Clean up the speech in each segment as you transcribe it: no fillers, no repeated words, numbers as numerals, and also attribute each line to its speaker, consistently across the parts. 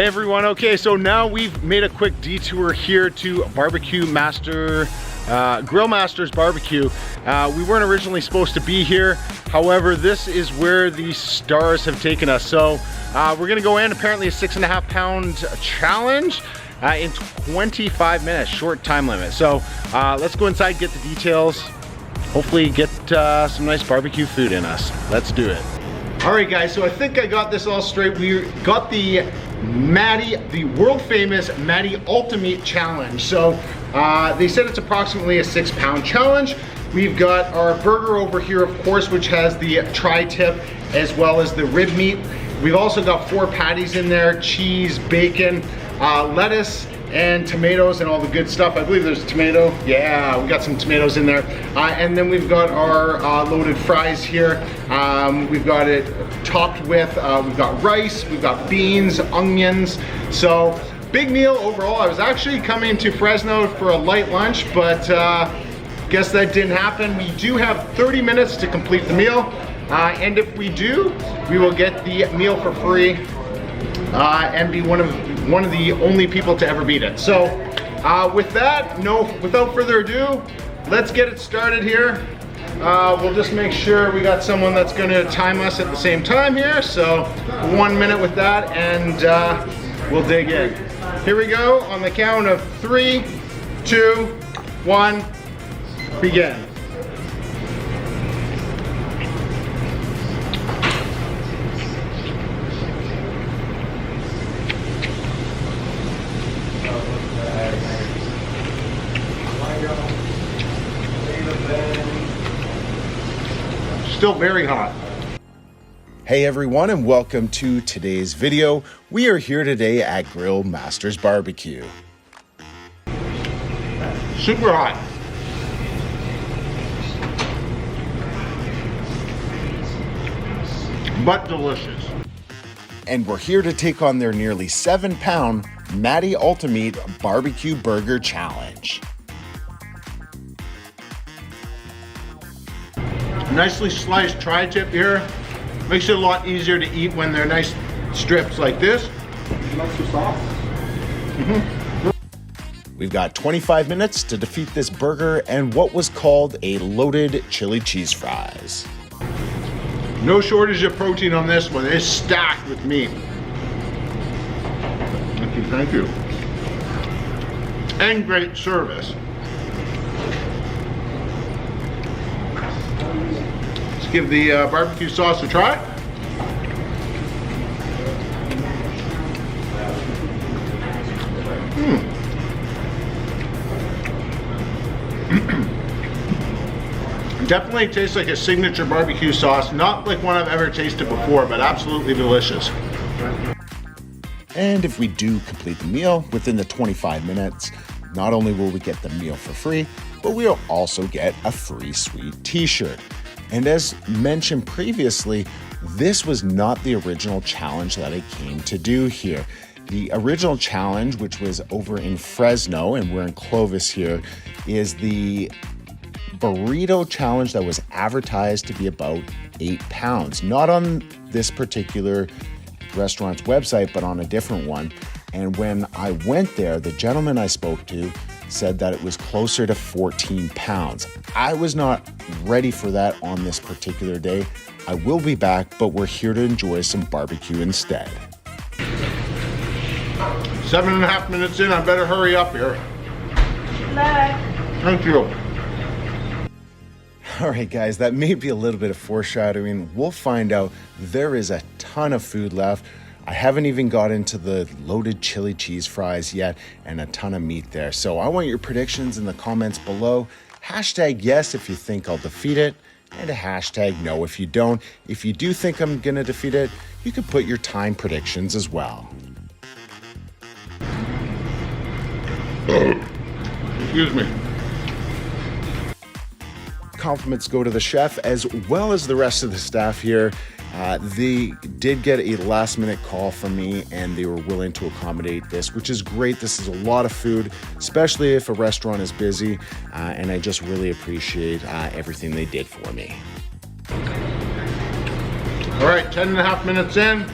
Speaker 1: Hey everyone, okay, so now we've made a quick detour here to Barbecue Master, Grill Master's Barbecue. We weren't originally supposed to be here. However, this is where the stars have taken us. So we're gonna go in, apparently a 6.5 pound challenge in 25 minutes, short time limit. So let's go inside, get the details, hopefully get some nice barbecue food in us. Let's do it. All right guys, so I think I got this all straight. We got the Matty, the world famous Matty Ulti-meat challenge. So they said it's approximately a 6 pound challenge. We've got our burger over here, of course, which has the tri-tip as well as the rib meat. We've also got 4 patties in there, cheese, bacon, lettuce, and tomatoes and all the good stuff. I believe there's a tomato. Yeah, we got some tomatoes in there. And then we've got our loaded fries here. We've got it topped with, we've got rice, we've got beans, onions. So big meal overall. I was actually coming to Fresno for a light lunch, but guess that didn't happen. We do have 30 minutes to complete the meal. And if we do, we will get the meal for free and be one of the only people to ever beat it. So with that, without further ado, let's get it started here. We'll just make sure we got someone that's gonna time us at the same time here. So 1 minute with that and we'll dig in. Here we go on the count of 3, 2, 1, begin. Still very hot.
Speaker 2: Hey everyone, and welcome to today's video. We are here today at Grill Master's Barbecue.
Speaker 1: Super hot. But delicious.
Speaker 2: And we're here to take on their nearly 7 pound Matty Ulti-meat Barbecue Burger Challenge.
Speaker 1: Nicely sliced tri-tip here. Makes it a lot easier to eat when they're nice strips like this. Not too soft.
Speaker 2: We've got 25 minutes to defeat this burger and what was called a loaded chili cheese fries.
Speaker 1: No shortage of protein on this one. It's stacked with meat. Thank you, thank you. And great service. Let's give the barbecue sauce a try. Definitely tastes like a signature barbecue sauce, not like one I've ever tasted before, but absolutely delicious.
Speaker 2: And if we do complete the meal within the 25 minutes, not only will we get the meal for free, but we'll also get a free sweet t-shirt. And as mentioned previously, this was not the original challenge that I came to do here. The original challenge, which was over in Fresno, and we're in Clovis here, is the burrito challenge that was advertised to be about 8 pounds. Not on this particular restaurant's website, but on a different one. And when I went there, the gentleman I spoke to said that it was closer to 14 pounds. I was not ready for that on this particular day. I will be back, but we're here to enjoy some barbecue instead.
Speaker 1: 7.5 minutes in, I better hurry up here. Thank you.
Speaker 2: All right, guys, that may be a little bit of foreshadowing. We'll find out. There is a ton of food left. I haven't even got into the loaded chili cheese fries yet and a ton of meat there. So I want your predictions in the comments below. Hashtag yes if you think I'll defeat it, and a hashtag no if you don't. If you do think I'm gonna defeat it, you could put your time predictions as well.
Speaker 1: Excuse me.
Speaker 2: Compliments go to the chef as well as the rest of the staff here. They did get a last minute call from me and they were willing to accommodate this, which is great. This is a lot of food, especially if a restaurant is busy, and I just really appreciate everything they did for me.
Speaker 1: All right, 10.5 minutes in.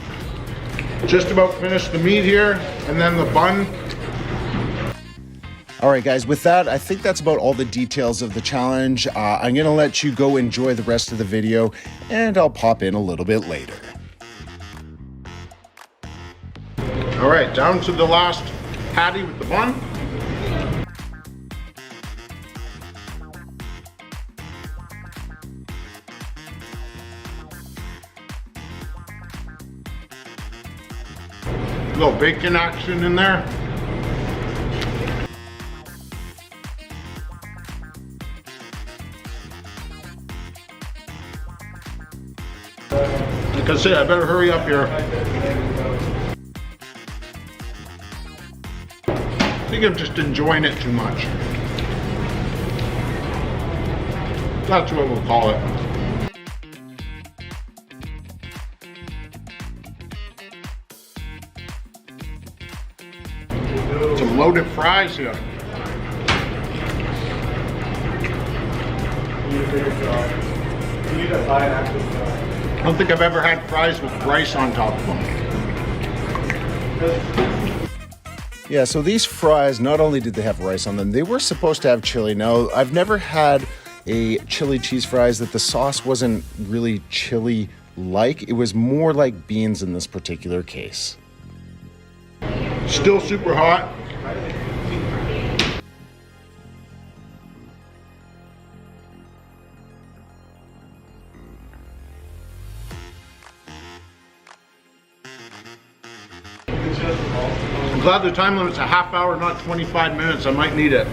Speaker 1: Just about finished the meat here, and then the bun.
Speaker 2: All right, guys, with that, I think that's about all the details of the challenge. I'm gonna let you go enjoy the rest of the video, and I'll pop in a little bit later.
Speaker 1: All right, down to the last patty with the bun. A little bacon action in there. Like I said, I better hurry up here. I think I'm just enjoying it too much. That's what we'll call it. Some loaded fries here. I don't think I've ever had fries with rice on top of them.
Speaker 2: Yeah, so these fries, not only did they have rice on them, they were supposed to have chili. Now, I've never had a chili cheese fries that the sauce wasn't really chili-like. It was more like beans in this particular case.
Speaker 1: Still super hot. I'm glad the time limit's a half hour, not 25 minutes. I might need it.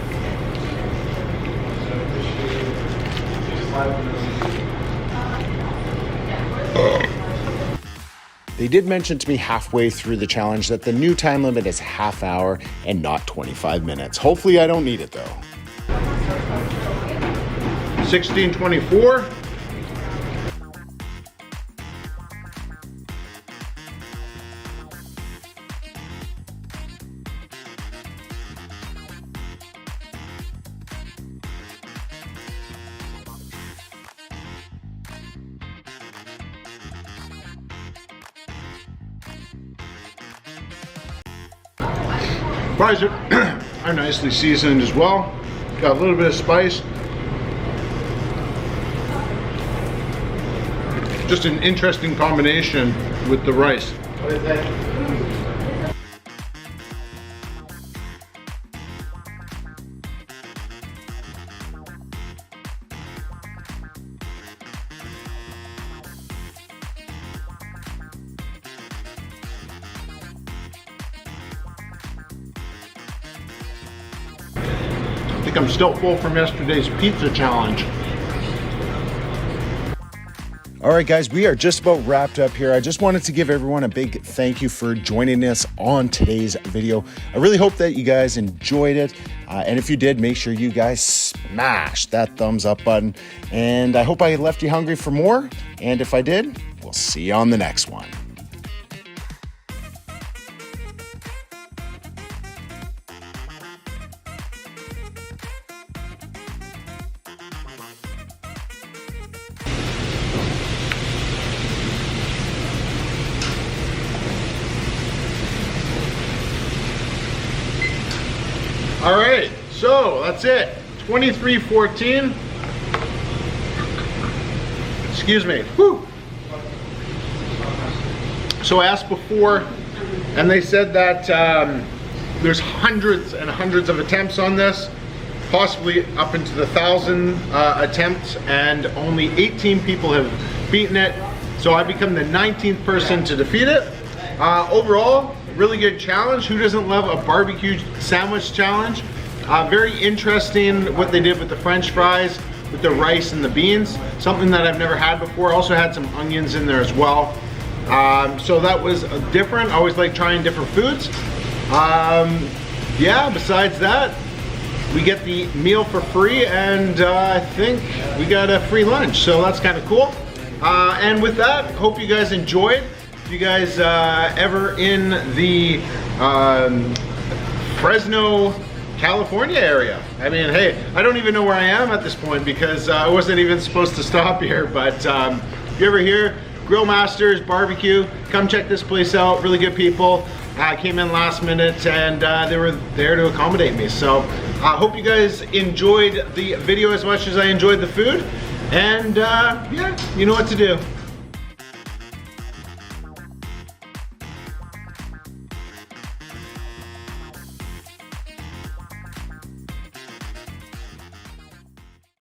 Speaker 2: They did mention to me halfway through the challenge that the new time limit is half hour and not 25 minutes. Hopefully I don't need it though.
Speaker 1: 16:24. Fries are nicely seasoned as well. Got a little bit of spice. Just an interesting combination with the rice. What is that? I think I'm still full from yesterday's pizza challenge.
Speaker 2: All right, guys, we are just about wrapped up here. I just wanted to give everyone a big thank you for joining us on today's video. I really hope that you guys enjoyed it. And if you did, make sure you guys smash that thumbs up button. And I hope I left you hungry for more. And if I did, we'll see you on the next one.
Speaker 1: All right, so that's it. 23:14. Excuse me. Whew. So I asked before, and they said that there's hundreds and hundreds of attempts on this, possibly up into the 1,000 attempts, and only 18 people have beaten it. So I become the 19th person to defeat it. Overall, really good challenge. Who doesn't love a barbecue sandwich challenge? Very interesting what they did with the French fries, with the rice and the beans. Something that I've never had before. Also had some onions in there as well. So that was different. I always like trying different foods. Yeah, besides that, we get the meal for free, and I think we got a free lunch. So that's kind of cool. And with that, hope you guys enjoyed. If you guys ever in the Fresno, California area, I mean, hey, I don't even know where I am at this point because I wasn't even supposed to stop here, but if you're ever here, Grill Masters Barbecue. Come check this place out, really good people. I came in last minute and they were there to accommodate me. So I hope you guys enjoyed the video as much as I enjoyed the food. And yeah, you know what to do.